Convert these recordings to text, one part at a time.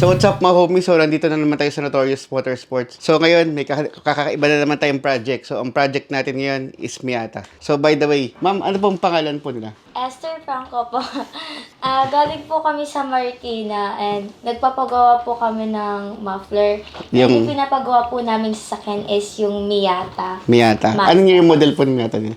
So what's up mga homies? So nandito na naman tayo sa Notorious Motorsports. So ngayon, may kakaiba na naman tayong project. So ang project natin ngayon is Miata. So by the way, ma'am, ano pong pangalan po nila? Esther Franco po. Galing po kami sa Marikina and nagpapagawa po kami ng muffler. Yung pinapagawa po namin sa sasakyan is yung Miata. Miata. Mazda. Anong yung model po ng Miata niya?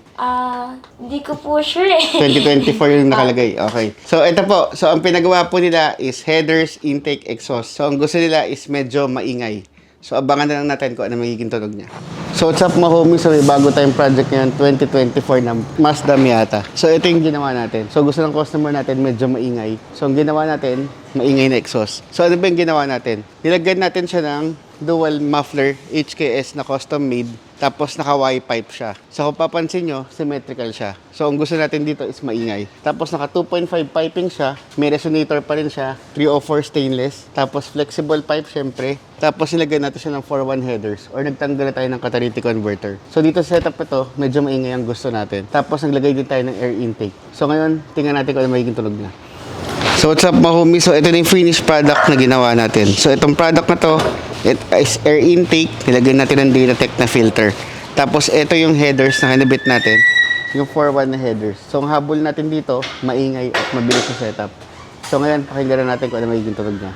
Hindi ko po sure eh. 2024 yung nakalagay. Okay. So ito po. So ang pinagawa po nila is headers, intake, exhaust. So ang gusto nila is medyo maingay. So abangan na lang natin kung ano magiging tunog niya. So what's up mga homies? So may bago tayong project ngayon 2024 na Mazda Miata. So ito yung ginawa natin. So gusto ng customer natin medyo maingay. So ang ginawa natin, maingay na exhaust. So ano ba yung ginawa natin? Nilagyan natin siya ng dual muffler HKS na custom made. Tapos naka-Y pipe siya. So kung papansin nyo, symmetrical siya. So ang gusto natin dito is maingay. Tapos naka 2.5 piping siya. May resonator pa rin siya. 304 stainless. Tapos flexible pipe syempre. Tapos nilagyan natin siya ng 4-1 headers. Or nagtanggal na tayo ng catalytic converter. So dito sa setup ito, medyo maingay ang gusto natin. Tapos naglagay din tayo ng air intake. So ngayon, tingnan natin kung ano magiging tunog niya. So what's up mga homies? So ito na yung finished product na ginawa natin. So itong product na to, it is air intake. Nilagyan natin ng Dynatec na filter. Tapos ito yung headers na kinabit natin. Yung 4-1 na headers. So ang habol natin dito, maingay at mabilis sa setup. So ngayon, pakinggan natin kung ano magiging tunog niya.